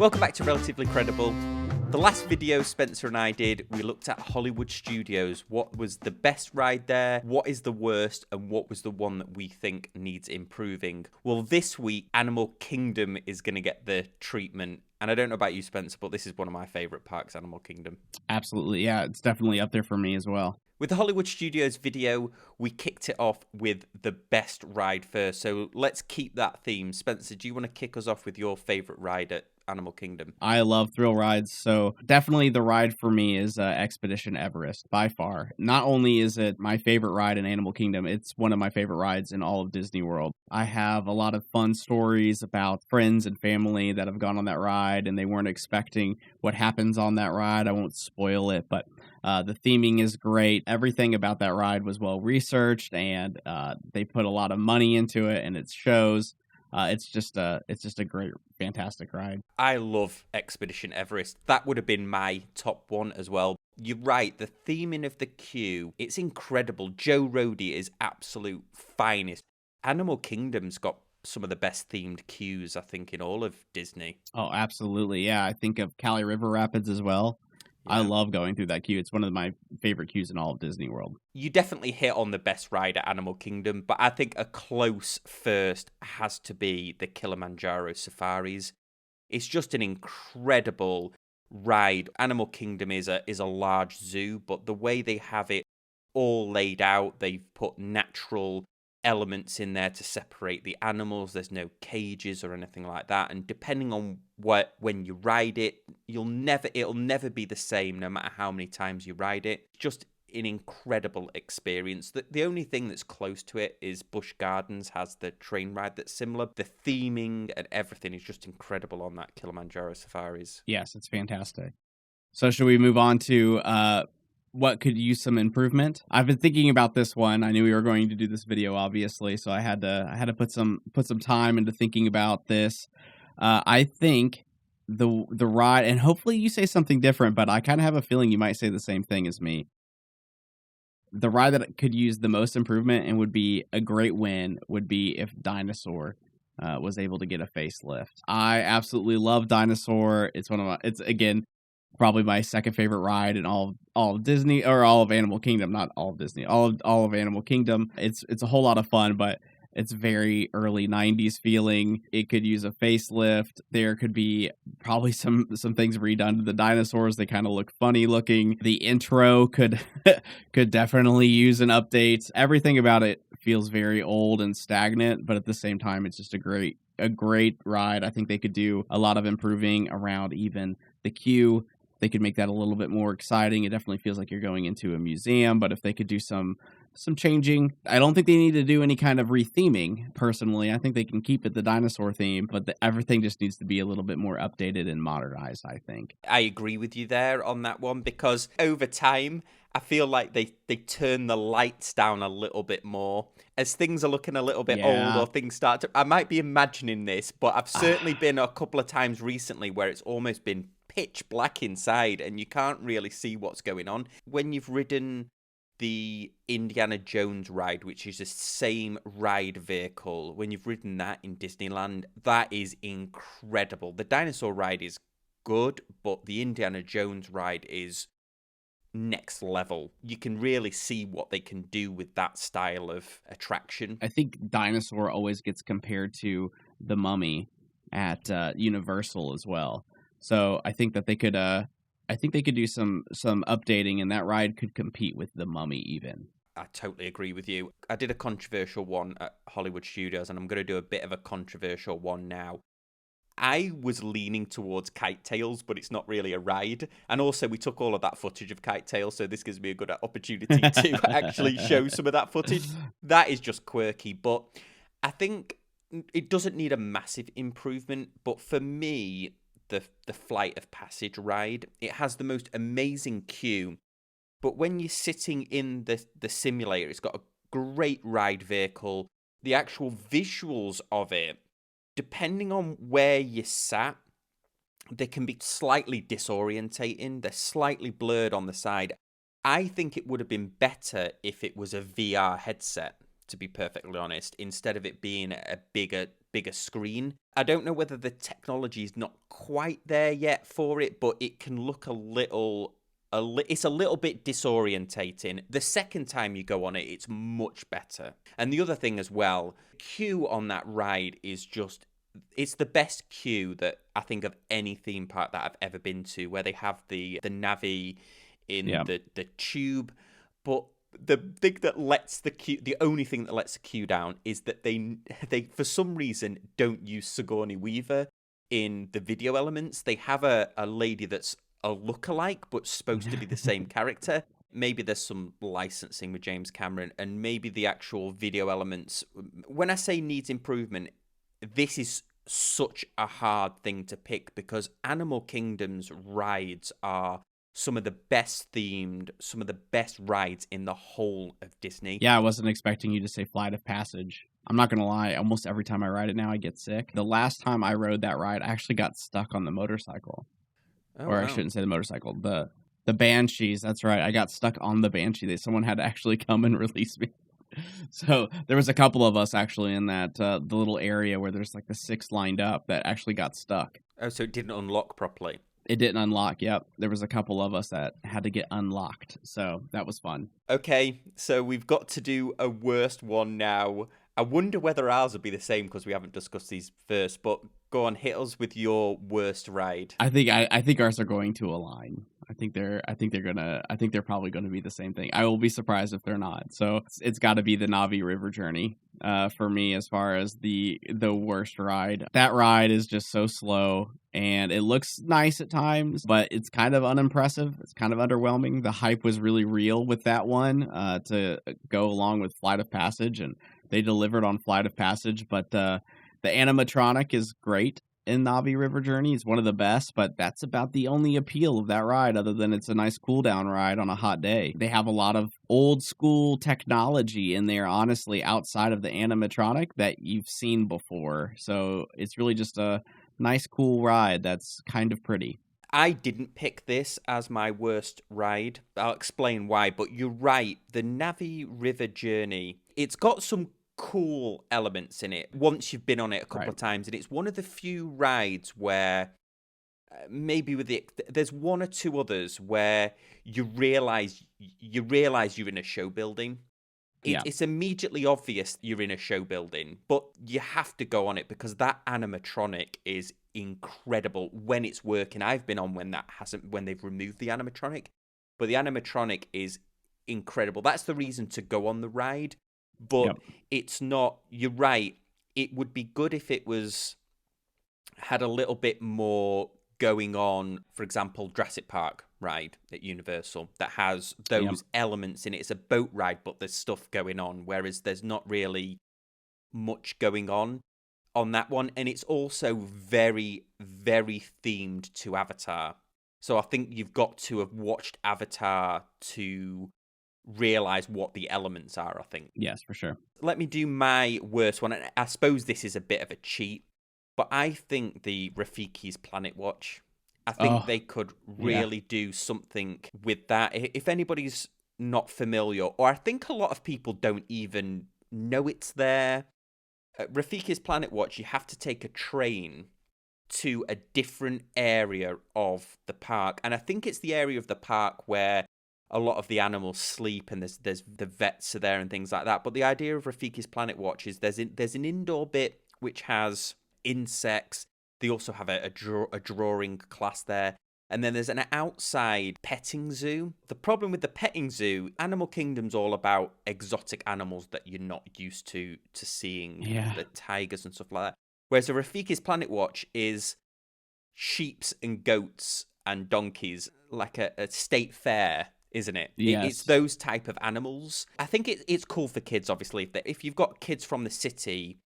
Welcome back to Relatively Credible. The last video Spencer and I did, we looked at Hollywood Studios. What was the best ride there? What is the worst? And what was the one that we think needs improving? Well, this week, Animal Kingdom is going to get the treatment. And I don't know about you, Spencer, but this is one of my favorite parks, Animal Kingdom. Absolutely. Yeah, it's definitely up there for me as well. With the Hollywood Studios video, we kicked it off with the best ride first. So let's keep that theme. Spencer, do you want to kick us off with your favorite ride at Animal Kingdom? I love thrill rides, so definitely the ride for me is Expedition Everest, by far. Not only is it my favorite ride in Animal Kingdom, it's one of my favorite rides in all of Disney World. I have a lot of fun stories about friends and family that have gone on that ride, and they weren't expecting what happens on that ride. I won't spoil it, but the theming is great. Everything about that ride was well researched, and they put a lot of money into it, and it shows. It's just a great, fantastic ride. I love Expedition Everest. That would have been my top one as well. You're right, the theming of the queue, it's incredible. Joe Rohde is absolute finest. Animal Kingdom's got some of the best themed queues, I think, in all of Disney. Oh, absolutely. Yeah, I think of Cali River Rapids as well. Yeah. I love going through that queue. It's one of my favorite queues in all of Disney World. You definitely hit on the best ride at Animal Kingdom, but I think a close first has to be the Kilimanjaro Safaris. It's just an incredible ride. Animal Kingdom is a large zoo, but the way they have it all laid out, they've put natural elements in there to separate the animals. There's no cages or anything like that, and depending on when you ride it, it'll never be the same no matter how many times you ride it. Just an incredible experience. The only thing that's close to it is Busch Gardens has the train ride that's similar. The theming and everything is just incredible on that Kilimanjaro Safaris. Yes, it's fantastic. So should we move on to what could use some improvement? I've been thinking about this one. I knew we were going to do this video, obviously, so I had to put some time into thinking about this. I think the ride, and hopefully you say something different, but I kind of have a feeling you might say the same thing as me. The ride that could use the most improvement and would be a great win would be if Dinosaur was able to get a facelift. I absolutely love Dinosaur. It's again probably my second favorite ride in all of Disney, or all of Animal Kingdom, not all of Disney, all of Animal Kingdom. It's a whole lot of fun, but it's very early 90s feeling. It could use a facelift. There could be probably some things redone to the dinosaurs. They kind of look funny looking. The intro could definitely use an update. Everything about it feels very old and stagnant, but at the same time, it's just a great ride. I think they could do a lot of improving around even the queue. They could make that a little bit more exciting. It definitely feels like you're going into a museum, but if they could do some changing, I don't think they need to do any kind of retheming, personally. I think they can keep it the dinosaur theme, but everything just needs to be a little bit more updated and modernized, I think. I agree with you there on that one, because over time, I feel like they turn the lights down a little bit more. As things are looking a little bit old, or things start to... I might be imagining this, but I've certainly been a couple of times recently where it's almost been pitch black inside and you can't really see what's going on. When you've ridden the Indiana Jones ride, which is the same ride vehicle, when you've ridden that in Disneyland, that is incredible. The dinosaur ride is good, but the Indiana Jones ride is next level. You can really see what they can do with that style of attraction. I think Dinosaur always gets compared to the Mummy at Universal as well. So I think that they could do some updating, and that ride could compete with the Mummy even. I totally agree with you. I did a controversial one at Hollywood Studios, and I'm going to do a bit of a controversial one now. I was leaning towards Kite Tails, but it's not really a ride. And also, we took all of that footage of Kite Tails, so this gives me a good opportunity to actually show some of that footage. That is just quirky, but I think it doesn't need a massive improvement. But for me, the Flight of Passage ride, it has the most amazing queue. But when you're sitting in the simulator, it's got a great ride vehicle. The actual visuals of it, depending on where you sat, they can be slightly disorientating. They're slightly blurred on the side. I think it would have been better if it was a VR headset, to be perfectly honest, instead of it being a bigger bigger screen. I don't know whether the technology is not quite there yet for it, but it can look it's a little bit disorientating. The second time you go on it, it's much better. And the other thing as well, queue on that ride is just, it's the best queue that I think of any theme park that I've ever been to, where they have the Navi in the tube. But the thing that lets the only thing that lets the queue down is that they for some reason don't use Sigourney Weaver in the video elements. They have a lady that's a lookalike, but supposed to be the same character. Maybe there's some licensing with James Cameron, and maybe the actual video elements. When I say needs improvement, this is such a hard thing to pick, because Animal Kingdom's rides are some of the best themed, some of the best rides in the whole of Disney. Yeah, I wasn't expecting you to say Flight of Passage. I'm not going to lie, almost every time I ride it now, I get sick. The last time I rode that ride, I actually got stuck on the motorcycle. Oh, or wow. I shouldn't say the motorcycle, the Banshees. That's right. I got stuck on the Banshee. Someone had to actually come and release me. So there was a couple of us actually in that the little area where there's like the 6 lined up that actually got stuck. Oh, so it didn't unlock properly. It didn't unlock. Yep. There was a couple of us that had to get unlocked. So that was fun. Okay, so we've got to do a worst one now. I wonder whether ours will be the same, because we haven't discussed these first, but go on, hit us with your worst ride. I think ours are going to align. I think they're probably going to be the same thing. I will be surprised if they're not. So it's got to be the Navi River Journey for me as far as the worst ride. That ride is just so slow, and it looks nice at times, but it's kind of unimpressive. It's kind of underwhelming. The hype was really real with that one to go along with Flight of Passage, and they delivered on Flight of Passage, but the animatronic is great in Navi River Journey. It's one of the best, but that's about the only appeal of that ride, other than it's a nice cool down ride on a hot day. They have a lot of old school technology in there, honestly, outside of the animatronic that you've seen before. So it's really just a nice, cool ride that's kind of pretty. I didn't pick this as my worst ride. I'll explain why, but you're right. The Navi River Journey, it's got some cool elements in it once you've been on it a couple of times, and it's one of the few rides where maybe there's one or two others where you realize you're in a show building. It's immediately obvious you're in a show building, but you have to go on it because that animatronic is incredible when it's working. I've been on when they've removed the animatronic, but the animatronic is incredible. That's the reason to go on the ride. But it's not, you're right, it would be good if it had a little bit more going on. For example, Jurassic Park ride at Universal that has those elements in it. It's a boat ride, but there's stuff going on, whereas there's not really much going on that one. And it's also very, very themed to Avatar. So I think you've got to have watched Avatar to realize what the elements are, I think. Yes, for sure. Let me do my worst one. I suppose this is a bit of a cheat, but I think the Rafiki's Planet Watch, I think they could really do something with that. If anybody's not familiar, or I think a lot of people don't even know it's there, at Rafiki's Planet Watch, you have to take a train to a different area of the park. And I think it's the area of the park where a lot of the animals sleep, and there's the vets are there and things like that. But the idea of Rafiki's Planet Watch is there's an indoor bit which has insects. They also have a drawing class there. And then there's an outside petting zoo. The problem with the petting zoo, Animal Kingdom's all about exotic animals that you're not used to seeing, the tigers and stuff like that. Whereas the Rafiki's Planet Watch is sheeps and goats and donkeys, like a state fair, isn't it? Yes. It's those type of animals. I think it's cool for kids, obviously. If you've got kids from the city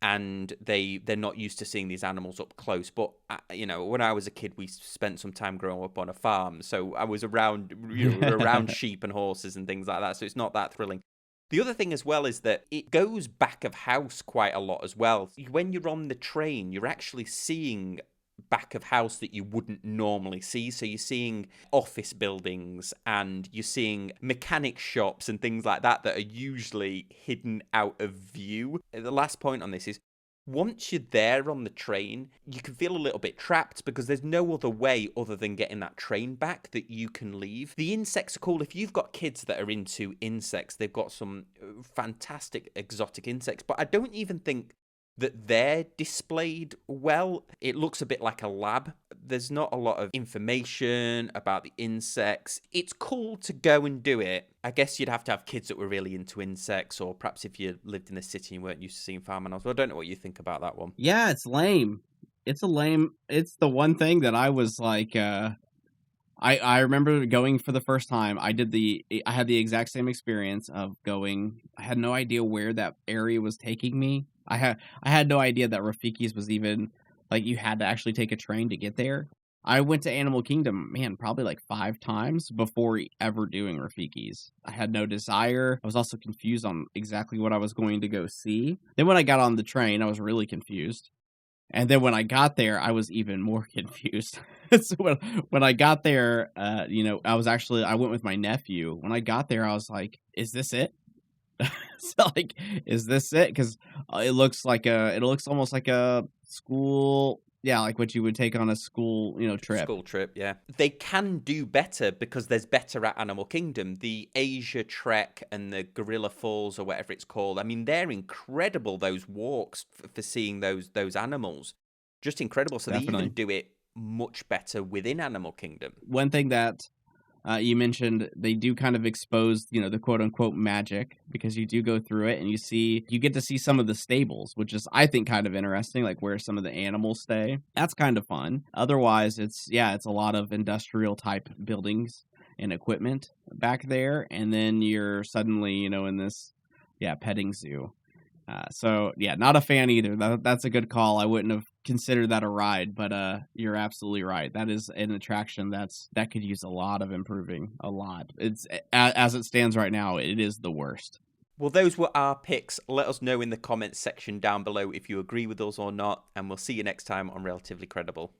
and they're not used to seeing these animals up close. But, when I was a kid, we spent some time growing up on a farm. So I was around, around sheep and horses and things like that. So it's not that thrilling. The other thing as well is that it goes back of house quite a lot as well. When you're on the train, you're actually seeing back of house that you wouldn't normally see. So you're seeing office buildings and you're seeing mechanic shops and things like that are usually hidden out of view. The last point on this is, once you're there on the train, you can feel a little bit trapped because there's no other way other than getting that train back that you can leave. The insects are cool. If you've got kids that are into insects, they've got some fantastic exotic insects, but I don't even think that they're displayed well. It looks a bit like a lab. There's not a lot of information about the insects. It's cool to go and do it. I guess you'd have to have kids that were really into insects, or perhaps if you lived in the city and weren't used to seeing farm animals. Well, I don't know what you think about that one. Yeah, it's lame. It's the one thing that I was like, I remember going for the first time. I had the exact same experience of going. I had no idea where that area was taking me. I had no idea that Rafiki's was even, like, you had to actually take a train to get there. I went to Animal Kingdom, man, probably like 5 times before ever doing Rafiki's. I had no desire. I was also confused on exactly what I was going to go see. Then when I got on the train, I was really confused. And then when I got there, I was even more confused. So when I got there, I went with my nephew. When I got there, I was like, "Is this it?" So, like, is this it? Because it looks almost like a school, yeah, like what you would take on a school, trip. School trip, yeah. They can do better because there's better at Animal Kingdom. The Asia Trek and the Gorilla Falls, or whatever it's called. I mean, they're incredible, those walks for seeing those animals. Just incredible. So Definitely. They even do it much better within Animal Kingdom. One thing that you mentioned, they do kind of expose, the quote unquote magic, because you do go through it and you get to see some of the stables, which is, I think, kind of interesting, like where some of the animals stay. That's kind of fun. Otherwise, it's a lot of industrial type buildings and equipment back there. And then you're suddenly, in this, petting zoo. So yeah, not a fan either. That's a good call. I wouldn't have considered that a ride, but you're absolutely right. That is an attraction that could use a lot of improving. A lot. It's as it stands right now, it is the worst. Well, those were our picks. Let us know in the comments section down below if you agree with us or not, and we'll see you next time on Relatively Credible.